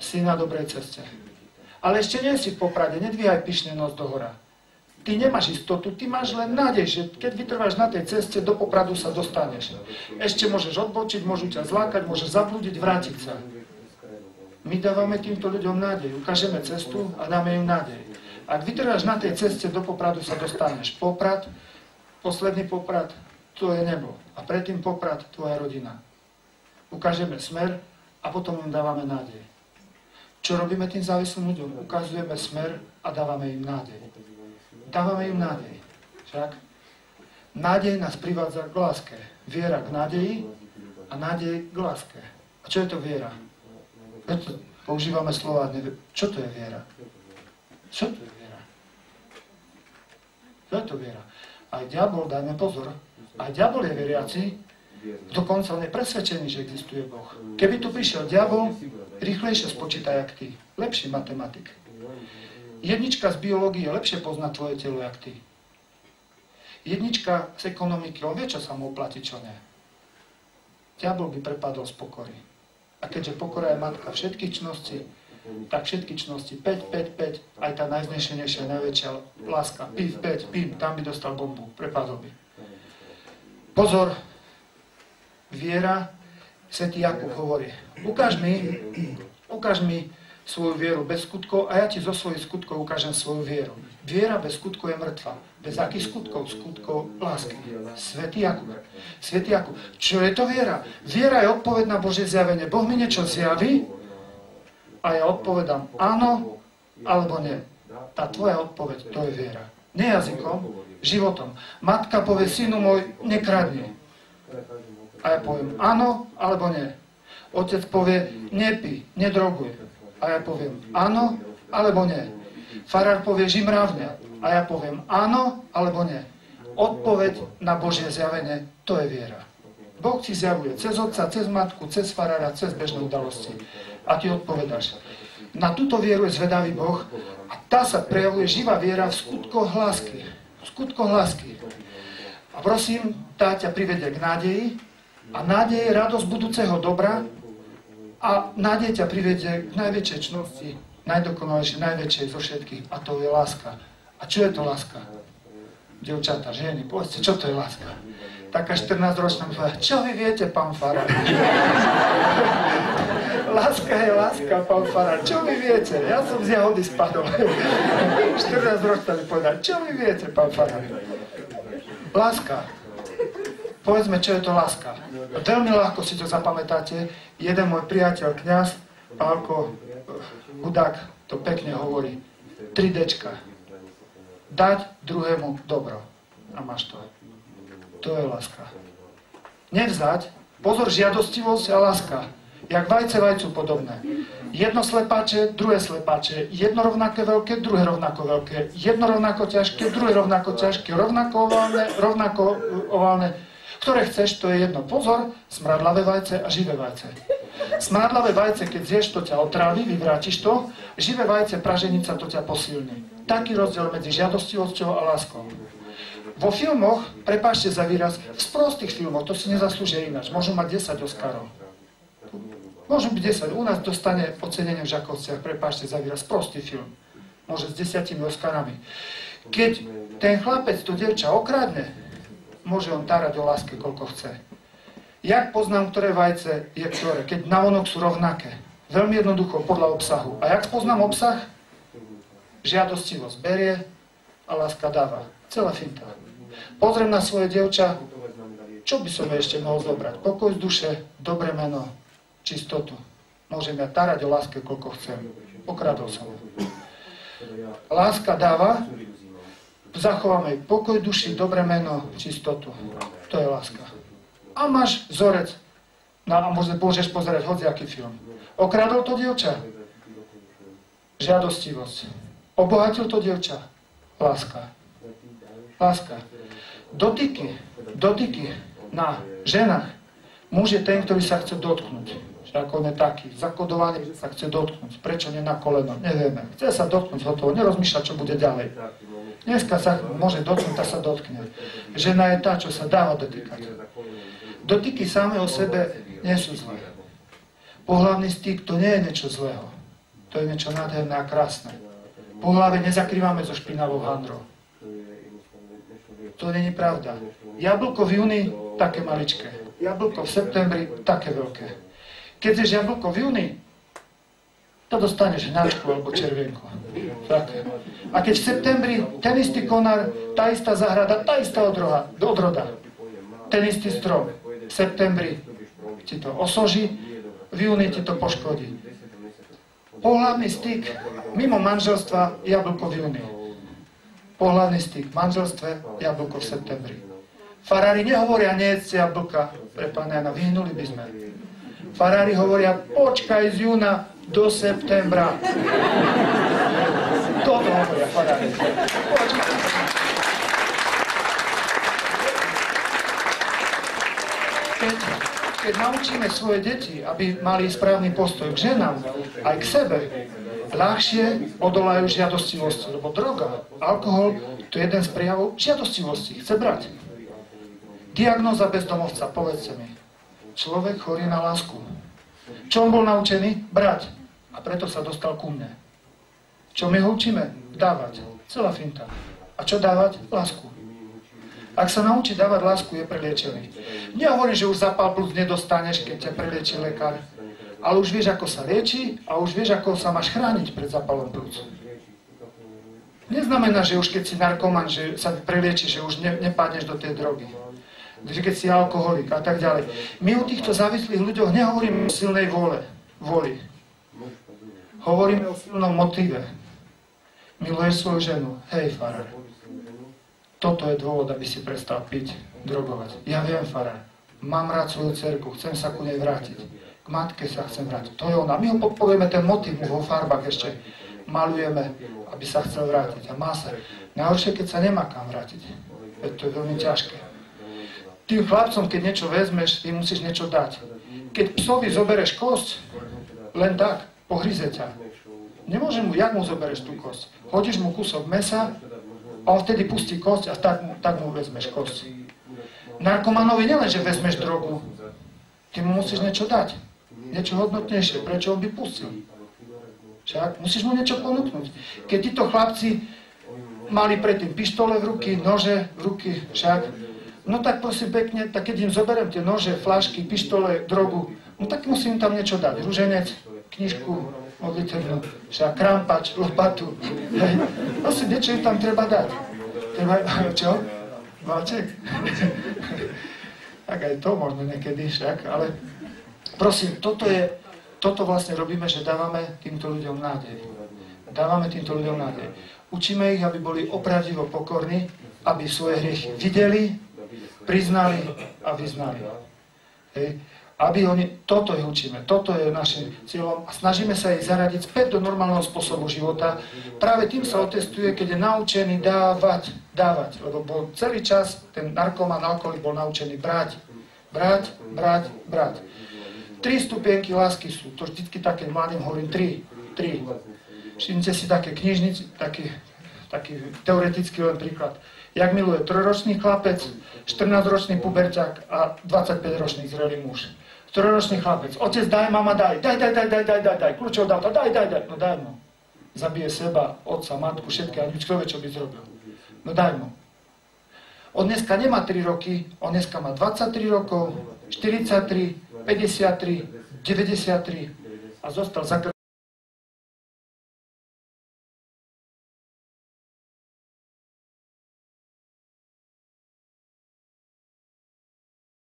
Si na dobrej ceste. Ale ešte nie si v poprade, nedvíhaj pyšne nos dohora. Ty nemáš istotu, ty máš len nádej, že keď vytrváš na tej ceste, do popradu sa dostaneš. Ešte môžeš odbočiť, môžu ťa zlákať, môžeš zablúdiť, vrátiť sa. My dávame týmto ľuďom nádej, ukážeme cestu a dáme im nádej. Ak vytrváš na tej ceste, do popradu sa dostaneš. Poprad, posledný poprad, to je nebo. A predtým poprad, tvoja rodina. Ukážeme smer a potom im dávame nádej. Čo robíme tým závislým ľuďom? Ukazujeme smer a dávame im nádej. Dávame im nádej. Však? Nádej nás privádza k láske. Viera k nádeji a nádej k láske. A čo je to viera? Preto používame slova, čo to je viera? Čo to je viera? Čo je to viera? Aj diabol, dajme pozor, aj diabol je veriaci, dokonca on je presvedčený, že existuje Boh. Keby tu prišiel diabol, rýchlejšie spočítaj, jak ty. Lepší matematik. Jednička z biológie lepšie pozná tvoje telo, jak ty. Jednička z ekonomiky, on vie, čo sa mu oplatí, čo nie. Diabol by prepadol z pokory. A keďže pokora je matka všetkých čností, tak všetky čnosti 5, 5, 5, aj tá najznešenejšia, najväčšia láska, pif, 5, pim, tam by dostal bombu, prepadol by. Pozor, viera, svätý Jakub hovorí, ukáž mi svoju vieru bez skutkov a ja ti zo svojich skutkov ukážem svoju vieru. Viera bez skutkov je mŕtva. Bez akých skutkov? Skutkov lásky. Svätý Jakub. Svätý Jakub. Čo je to viera? Viera je odpoveď na Božie zjavenie. Boh mi niečo zjaví a ja odpovedám áno alebo nie. Tá tvoja odpoveď, to je viera. Nie jazykom, životom. Matka povie, synu môj, nekradni. A ja poviem áno alebo nie. Otec povie, nepij, nedroguj. A ja poviem áno, alebo nie. Farár povie, žij mravne. A ja poviem áno, alebo nie. Odpoveď na Božie zjavenie, to je viera. Boh ti zjavuje cez otca, cez matku, cez farára, cez bežné udalosti. A ty odpovedáš. Na túto vieru je zvedavý Boh a tá sa prejavuje živá viera v skutkoch lásky. V skutkoch lásky. A prosím, tá ťa privedie k nádeji a nádej je radosť budúceho dobra. A nádej ťa privedie k najväčšej čnosti, najdokonalejšej, najväčšej zo všetkých. A to je láska. A čo je to láska? Dievčatá, ženy, povedzte, čo to je láska? Taká 14-ročná mi povie, čo vy viete, pán farár? Láska je láska, pán farár, čo vy viete? Ja som z jahody spadol. 14-ročná mi povedal, čo vy viete, pán farár? Láska. Povedzme, čo je to láska. Veľmi ľahko si to zapamätáte. Jeden môj priateľ, kňaz, Pálko Hudák, to pekne hovorí. 3Dčka. Dať druhému dobro. A máš to. To je láska. Nevzať. Pozor, žiadostivosť a láska. Jak vajce vajcu podobné. Jedno slepáče, druhé slepáče. Jedno rovnaké veľké, druhé rovnako veľké. Jedno rovnako ťažké, druhé rovnako ťažké. Rovnako oválne. Ktoré chceš, to je jedno. Pozor, smradlavé vajce a živé vajce. Smradlavé vajce, keď zješ, to ťa otrávi, vyvrátiš to. Živé vajce, praženica, to ťa posilní. Taký rozdiel medzi žiadostivosťou a láskou. Vo filmoch, prepáčte za výraz, v sprostých filmoch, to si nezaslúžia ináč. Môžu mať 10 Oscarov. Môžu byť 10. U nás dostane ocenenie v Žakovciach, prepáčte za výraz, sprostý film. Môže s 10 Oscarami. Keď ten chlapec to dievča okradne, môže on tárať o láske, koľko chce. Jak poznám, ktoré vajce je ktoré? Keď navonok sú rovnaké. Veľmi jednoducho, podľa obsahu. A jak poznám obsah? Žiadostivosť berie a láska dáva. Celá finta. Pozriem na svoje dievča, čo by som ešte mohol zobrať? Pokoj z duše, dobré meno, čistotu. Môžem ja tárať o láske, koľko chcem. Okradol som. Láska dáva, zachováme pokoj duši, dobré meno, čistotu. To je láska. A máš vzorec. No a môžeš pozerať hociaký film. Okradol to dievča? Žiadostivosť. Obohatil to dievča? Láska. Láska. Dotyky na ženách. Muž je ten, ktorý sa chce dotknúť. Ako on je taký. Zakodovaný sa chce dotknúť. Prečo nie na koleno? Nevieme. Chce sa dotknúť, hotovo. Nerozmýšľa, čo bude ďalej. Dneska sa môže dotknúť a sa dotkne. Žena je tá, čo sa dáva dotýkať. Dotyky samé o sebe nie sú zlé. Pohlavný styk to nie je niečo zlého. To je niečo nádherné a krásne. Pohlavie nezakrývame so špinavou handrou. To není pravda. Jablko v júni, také maličké. Jablko v septembri, také veľké. Keď ješ jablko v júni, to dostaneš hnačku alebo červienku. Tak. A keď v septembri ten istý konár, tá istá záhrada, tá istá odroda, ten istý strom, v septembri ti to osoží, v júni ti to poškodí. Pohlavný styk mimo manželstva, jablko v júni. Pohlavný styk v manželstve, jablko v septembri. Farári nehovoria, nejedzte jablka, pre Pána Jana, vyhnuli by sme. Farári hovoria, počkaj z júna do septembra. Toto hovoria farári. Keď naučíme svoje deti, aby mali správny postoj k ženám, aj k sebe, ľahšie odolajú žiadostivosti, lebo droga, alkohol, to je jeden z prejavov žiadostivosti, chce brať. Diagnóza bezdomovca, povedzte mi. Človek chorý na lásku. Čo on bol naučený? Brať. A preto sa dostal ku mne. Čo my ho učíme? Dávať. Celá finta. A čo dávať? Lásku. Ak sa naučí dávať lásku, je preliečený. Nehovorím, že už zapál plúc nedostaneš, keď ťa preliečí lekár. Ale už vieš, ako sa lieči a už vieš, ako sa máš chrániť pred zapálom plúc. Neznamená, že už keď si narkoman, že sa prelieči, že už nepádneš do tej drogy. Že keď si alkoholik a tak ďalej. My u týchto závislých ľuďoch nehovoríme o silnej voli. Hovoríme o silnom motíve. Miluješ svoju ženu. Hej, farár. Toto je dôvod, aby si prestal piť, drogovať. Ja viem, farár. Mám rád svoju dcerku, chcem sa ku nej vrátiť. K matke sa chcem vrátiť. To je ona. My ho podporujeme ten motív, vo farbách ešte malujeme, aby sa chcel vrátiť. A má sa. Najhoršie, keď sa nemá kam vrátiť. Veď to je veľmi ťažké. Tým chlapcom, keď niečo vezmeš, ty musíš niečo dať. Keď psovi zobereš kosť, len tak, pohryze ťa. Nemôže mu, jak mu zobereš tú kosť? Hodíš mu kúsok mesa, a on vtedy pustí kosť a tak mu vezmeš kosť. Narkomanovi nielen, že vezmeš drogu, ty mu musíš niečo dať. Niečo hodnotnejšie. Prečo on by pustil? Však musíš mu niečo ponúknuť. Keď títo chlapci mali predtým pištole v ruky, nože v ruky, však, no tak prosím pekne, tak keď im zoberiem tie nože, flašky, pištole, drogu, no tak musím tam niečo dať. Ruženec, knižku, modlitevnú, však krampač, lopatu. Prosím, niečo im tam treba dať. Treba, čo? Valček? Tak aj to možno niekedy však, ale prosím, toto vlastne robíme, že dávame týmto ľuďom nádej. Dávame týmto ľuďom nádej. Učíme ich, aby boli opravdivo pokorní, aby svoje hriechy videli, priznali a vyznali. Hej. Aby toto ich učíme, toto je našim cieľom a snažíme sa ich zaradiť späť do normálneho spôsobu života. Práve tým sa otestuje, keď je naučený dávať. Lebo bol celý čas, ten narkoman, alkoholik bol naučený brať. 3 stupienky lásky sú, to vždycky také mladým hovorím 3. Všimnite si také knižnici, taký teoretický len príklad. Jak miluje 3-ročný chlapec, 14-ročný puberťák a 25-ročný zrelý muž. 3-ročný chlapec. Otec, daj, mama, daj. Daj. Kľúčov dá to, daj. No daj mu. Zabije seba, otca, matku, všetky, ale nič, kto vie, čo by zrobil. No daj mu. On dneska nemá 3 roky, on dneska má 23 rokov, 43, 53, 93 a zostal